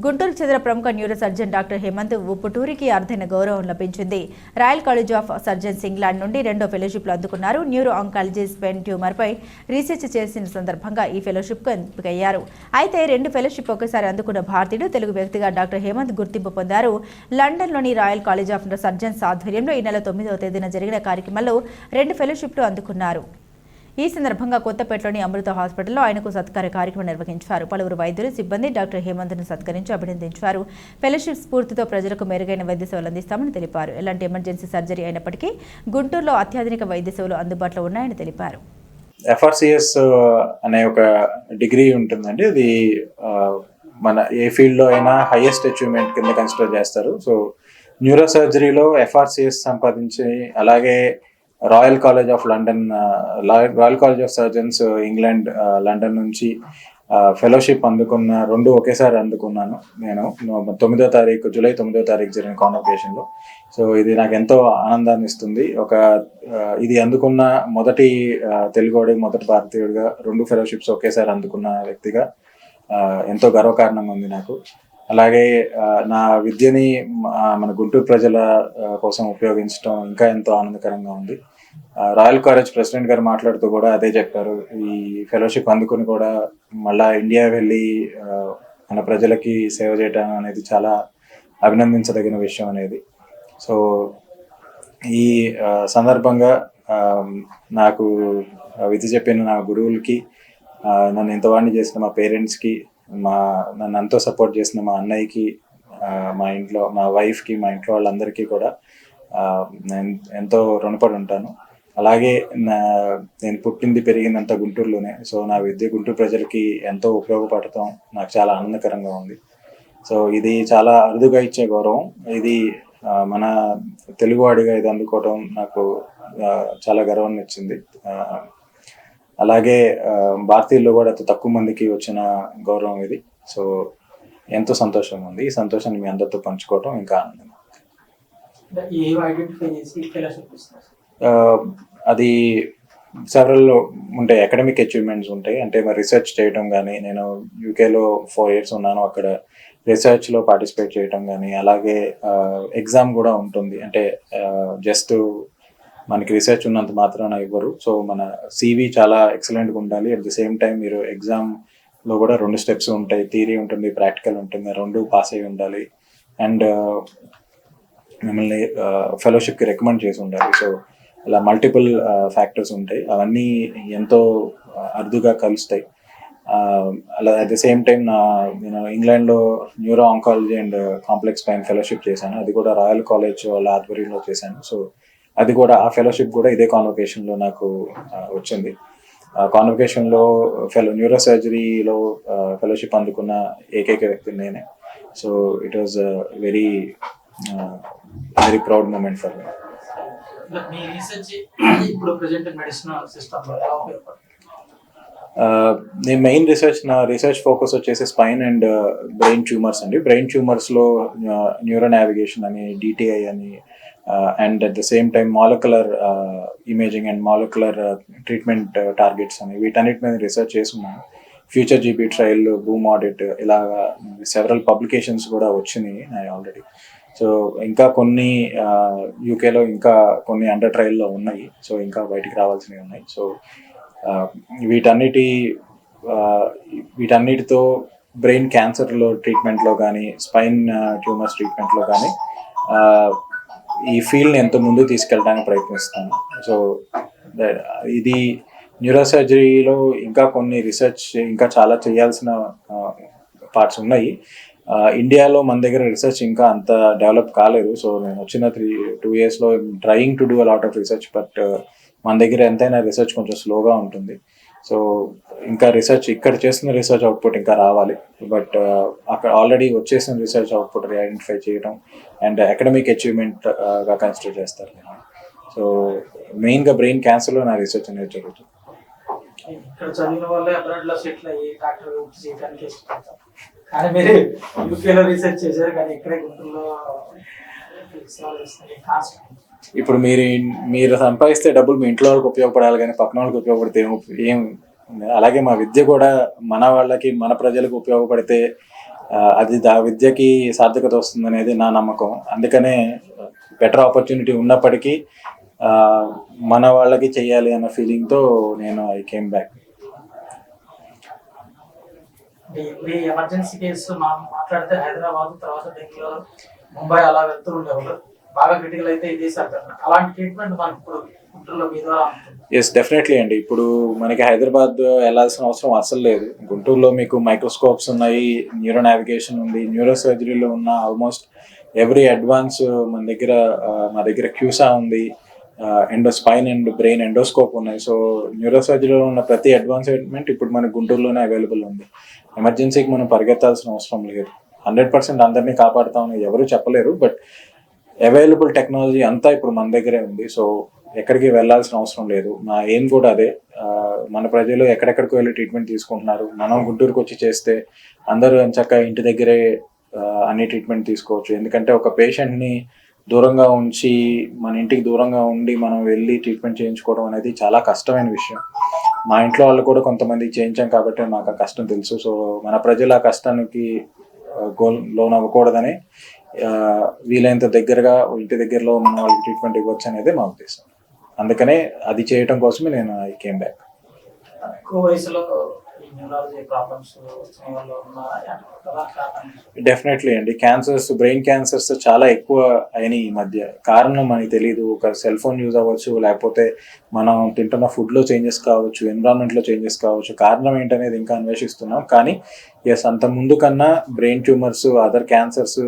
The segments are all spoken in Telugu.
గుంటూరు చెందిన ప్రముఖ న్యూరో సర్జన్ డాక్టర్ హేమంత్ ఉప్పుటూరికి అర్ధైన గౌరవం లభించింది. Royal college of surgeons England నుండి 2వ ఫెలోషిప్లు అందుకున్నారు. న్యూరో ఆంకాలజీ స్పెయిన్ ట్యూమర్పై రీసెర్చ్ చేసిన సందర్భంగా ఈ ఫెలోషిప్కు ఎంపికయ్యారు. అయితే 2 ఫెలోషిప్ ఒకేసారి అందుకున్న భారతీయుడు తెలుగు వ్యక్తిగా డాక్టర్ హేమంత్ గుర్తింపు పొందారు. లండన్లోని రాయల్ కాలేజ్ ఆఫ్ సర్జన్స్ ఆధ్వర్యంలో ఈ నెల 9వ తేదీన జరిగిన కార్యక్రమంలో 2 ఫెలోషిప్లు అందుకున్నారు. ఈ సందర్భంగా కొత్తపేటలోని అమృత హాస్పిటల్లో ఆయనకు సత్కార కార్యక్రమం నిర్వహించారు. పలువురు వైద్యులు, సిబ్బంది డాక్టర్ హేమంత్ను సత్కరించి అభినందించారు. ఫెలోషిప్ స్ఫూర్తితో ప్రజలకు మెరుగైన వైద్య సేవలు అందిస్తామని తెలిపారు. ఎలాంటి ఎమర్జెన్సీ సర్జరీ అయినప్పటికీ గుంటూరులో అత్యాధునిక వైద్య సేవలు అందుబాటులో ఉన్నాయని తెలిపారు. FRCS అనే ఒక డిగ్రీ ఉంటుందండి. అది మన ఏ ఫీల్డ్లో అయినా హైయెస్ట్ అచీవ్మెంట్ కింద కన్సిడర్ చేస్తారు. సో న్యూరో సర్జరీలో FRCS సంపాదించి, అలాగే royal college of London, royal college of surgeons England London నుంచి ఫెలోషిప్ అందుకున్న 2 ఒకేసారి అందుకున్నాను నేను. జూలై 9వ తారీఖు జరిగిన కాన్వకేషన్లో. సో ఇది నాకు ఎంతో ఆనందాన్ని ఇస్తుంది. ఇది అందుకున్న మొదటి తెలుగువాడి, మొదటి భారతీయుడిగా 2 ఫెలోషిప్స్ ఒకేసారి అందుకున్న వ్యక్తిగా ఎంతో గర్వకారణంగా ఉంది నాకు. అలాగే నా విద్యని మన గుంటూరు ప్రజల కోసం ఉపయోగించడం ఇంకా ఎంతో ఆనందకరంగా ఉంది. రాయల్ కాలేజ్ ప్రెసిడెంట్ గారు మాట్లాడుతూ కూడా అదే చెప్పారు. ఈ ఫెలోషిప్ అందుకుని కూడా మళ్ళా ఇండియా వెళ్ళి మన ప్రజలకి సేవ చేయడం అనేది చాలా అభినందించదగిన విషయం అనేది. సో ఈ సందర్భంగా నాకు విధి చెప్పిన నా గురువులకి, నన్ను ఇంతవాడిని చేసిన మా పేరెంట్స్కి, నన్ను ఎంతో సపోర్ట్ చేసిన మా అన్నయ్యకి, మా ఇంట్లో మా వైఫ్కి, మా ఇంట్లో వాళ్ళందరికీ కూడా నేను ఎంతో రుణపడి ఉంటాను. అలాగే నేను పుట్టింది పెరిగిందంతా గుంటూరులోనే. సో నా విద్య గుంటూరు ప్రజలకి ఎంతో ఉపయోగపడటం నాకు చాలా ఆనందకరంగా ఉంది. సో ఇది చాలా అరుదుగా ఇచ్చే గౌరవం. ఇది మన తెలుగువాడిగా ఇది అందుకోవడం నాకు చాలా గర్వాన్ని ఇచ్చింది. అలాగే భారతీయుల్లో కూడా అతి తక్కువ మందికి వచ్చిన గౌరవం ఇది. సో ఎంతో సంతోషంగా ఉంది. ఈ సంతోషాన్ని మీ అందరితో పంచుకోవటం ఇంకా ఆనందంగా. అది సెవరల్ ఉంటాయి. అకాడమిక్ అచీవ్మెంట్స్ ఉంటాయి. అంటే మరి రీసెర్చ్ చేయడం కానీ, నేను యూకేలో 4 years ఉన్నాను. అక్కడ రీసెర్చ్లో పార్టిసిపేట్ చేయడం కానీ, అలాగే ఎగ్జామ్ కూడా ఉంటుంది. అంటే జస్ట్ మనకి రీసెర్చ్ ఉన్నంత మాత్రాన ఇవ్వరు. సో మన CV చాలా ఎక్సలెంట్గా ఉండాలి. అట్ ది సేమ్ టైం మీరు ఎగ్జామ్లో కూడా 2 steps ఉంటాయి. థియరీ ఉంటుంది, ప్రాక్టికల్ ఉంటుంది. 2 పాస్ అయి ఉండాలి. అండ్ మిమ్మల్ని ఫెలోషిప్కి రికమెండ్ చేసి ఉండాలి. సో ఇలా మల్టిపుల్ ఫ్యాక్టర్స్ ఉంటాయి. అవన్నీ ఎంతో అరుదుగా కలుస్తాయి. అలా అట్ ది సేమ్ టైం నేను ఇంగ్లాండ్లో neuro oncology and complex spine fellowship చేశాను. అది కూడా రాయల్ కాలేజ్ వాళ్ళ ఆధ్వర్యంలో చేశాను. సో అది కూడా, ఆ ఫెలోషిప్ కూడా ఇదే కాన్వకేషన్లో నాకు వచ్చింది. కాన్వకేషన్లో న్యూరో సర్జరీలో ఫెలోషిప్ అందుకున్న ఏకైక వ్యక్తి నేనే. So it was very very proud moment for me. నేను మెయిన్ నా రీసెర్చ్ ఫోకస్ వచ్చేసి స్పైన్ అండ్ బ్రెయిన్ ట్యూమర్స్ అండి. బ్రెయిన్ ట్యూమర్స్లో న్యూరో నావిగేషన్ అని, DTI అని, and at the same time molecular imaging and molecular treatment targets అని, వీటన్నిటి మీద రీసెర్చ్ చేస్తున్నాను. Future GB trial, boom audit, ఇలా సెవరల్ పబ్లికేషన్స్ కూడా వచ్చినాయి ఆల్రెడీ. సో ఇంకా కొన్ని యూకేలో ఇంకా కొన్ని అండర్ ట్రయల్లో ఉన్నాయి. సో ఇంకా బయటికి రావాల్సినవి ఉన్నాయి. సో వీటన్నిటితో బ్రెయిన్ క్యాన్సర్లో ట్రీట్మెంట్లో కానీ, స్పైన్ ట్యూమర్స్ ట్రీట్మెంట్లో కానీ ఈ ఫీల్డ్ని ఎంతో ముందు తీసుకెళ్ళడానికి ప్రయత్నిస్తాను. సో ఇది న్యూరో సర్జరీలో ఇంకా కొన్ని రీసెర్చ్, ఇంకా చాలా చేయాల్సిన పార్ట్స్ ఉన్నాయి. ఇండియాలో మన దగ్గర రీసెర్చ్ ఇంకా అంత డెవలప్ కాలేదు. సో నేను వచ్చిన 2 yearsలో trying to do a lot of research. But మన దగ్గర ఎంతైనా రీసెర్చ్ కొంచెం స్లోగా ఉంటుంది. సో ఇంకా రీసెర్చ్, ఇక్కడ చేస్తున్న రీసెర్చ్ అవుట్పుట్ ఇంకా రావాలి. బట్ అక్కడ ఆల్రెడీ వచ్చేసిన రీసెర్చ్ అవుట్పుట్ ఐడెంటిఫై చేయడం అండ్ అకాడమిక్ అచీవ్మెంట్గా కన్సిడర్ చేస్తారు. సో మెయిన్గా బ్రెయిన్ క్యాన్సర్లో నా రీసెర్చ్ అనేది జరుగుతుంది. ఇక్కడ చదివిన వాళ్ళే అబ్రాడ్లో సెటిల్ అయ్యి డాక్టర్ చేయడానికి ఇష్టపడతారు. కానీ మీరు యూకేలో రీసెర్చ్ చేశారు, కానీ ఇక్కడే గుంటూరులో ఇప్పుడు మీరు సంపాదిస్తే డబ్బులు మీ ఇంట్లో వాళ్ళకి ఉపయోగపడాలి, కానీ పక్కన వాళ్ళకి ఉపయోగపడితే ఏం. అలాగే మా విద్య కూడా మన వాళ్ళకి, మన ప్రజలకు ఉపయోగపడితే అది విద్యకి సార్థకత వస్తుంది అనేది నా నమ్మకం. అందుకనే బెటర్ ఆపర్చునిటీ ఉన్నప్పటికీ మన వాళ్ళకి చెయ్యాలి అన్న ఫీలింగ్తో నేను ఐ కేమ్ బ్యాక్. ఇప్పుడు ఈ ఎమర్జెన్సీ కేసు మనం మాట్లాడితే హైదరాబాద్, తర్వాత బెంగళూరు, ముంబై అలా వెళ్తూ ఉండేవాళ్ళు. బాగా క్రిటికల్ అయితే ఇదే సార్. అలాంటి ట్రీట్మెంట్ మనకి ఇప్పుడు గుంటూరులో మీ ద్వారా ఉంటుంది. ఎస్, డెఫినెట్లీ అండి. ఇప్పుడు మనకి హైదరాబాద్ వెళ్ళాల్సిన అవసరం అసలు లేదు. గుంటూరులో మీకు మైక్రోస్కోప్స్ ఉన్నాయి, న్యూరో నావిగేషన్ ఉంది, న్యూరో సర్జరీలో ఉన్న ఆల్మోస్ట్ ఎవ్రీ అడ్వాన్స్ మా దగ్గర క్యూసా ఉంది, స్పైన్ అండ్ బ్రెయిన్ ఎండోస్కోప్ ఉన్నాయి. సో న్యూరో సర్జరీలో ఉన్న ప్రతి అడ్వాన్స్మెంట్ ఇప్పుడు మనకు గుంటూరులోనే అవైలబుల్ ఉంది. ఎమర్జెన్సీకి మనం పరిగెత్తాల్సిన అవసరం లేదు. 100% అందరినీ కాపాడుతామని ఎవరు చెప్పలేరు, బట్ అవైలబుల్ టెక్నాలజీ అంతా ఇప్పుడు మన దగ్గరే ఉంది. సో ఎక్కడికి వెళ్ళాల్సిన అవసరం లేదు. మా ఏం కూడా అదే. మన ప్రజలు ఎక్కడెక్కడికి వెళ్ళి ట్రీట్మెంట్ తీసుకుంటున్నారు, మనం గుంటూరుకు వచ్చి చేస్తే అందరూ చక్కగా ఇంటి దగ్గరే అన్ని ట్రీట్మెంట్ తీసుకోవచ్చు. ఎందుకంటే ఒక పేషెంట్ని దూరంగా ఉంచి మన ఇంటికి దూరంగా ఉండి మనం వెళ్ళి ట్రీట్మెంట్ చేయించుకోవడం అనేది చాలా కష్టమైన విషయం. మా ఇంట్లో వాళ్ళు కూడా కొంతమంది చేయించాం కాబట్టి మాకు ఆ కష్టం తెలుసు. సో మన ప్రజలు ఆ కష్టానికి లోన్ అవ్వకూడదని వీలైనంత దగ్గరగా ఇంటి దగ్గరలో మన వాళ్ళకి ట్రీట్మెంట్ ఇవ్వచ్చు అనేది మా ఉద్దేశం. అందుకనే అది చేయటం కోసమే నేను ఐ కేమ్ బ్యాక్. ఎక్కువ వయసులో న్యూరాలజీ ప్రాబ్లమ్స్ వచ్చిన వాళ్ళు ఉన్నారా? డెఫినెట్లీ అండి. క్యాన్సర్స్, బ్రెయిన్ క్యాన్సర్స్ చాలా ఎక్కువ అయినాయి ఈ మధ్య. కారణం మనకి తెలియదు. ఒక సెల్ ఫోన్ యూజ్ అవ్వచ్చు, లేకపోతే మనం తింటున్న ఫుడ్లో చేంజెస్ కావచ్చు, ఎన్విరాన్మెంట్లో చేంజెస్ కావచ్చు. కారణం ఏంటనేది ఇంకా అన్వేషిస్తున్నాం. కానీ ఎస్, అంత ముందు కన్నా brain tumours, other cancers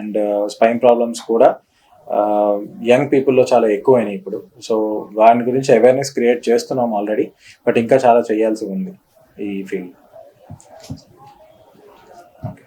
and spine problems కూడా యంగ్ పీపుల్లో చాలా ఎక్కువైనాయి ఇప్పుడు. సో వాటి గురించి అవేర్నెస్ క్రియేట్ చేస్తున్నాం ఆల్రెడీ, బట్ ఇంకా చాలా చేయాల్సి ఉంది ఈ ఫీల్డ్. ఓకే.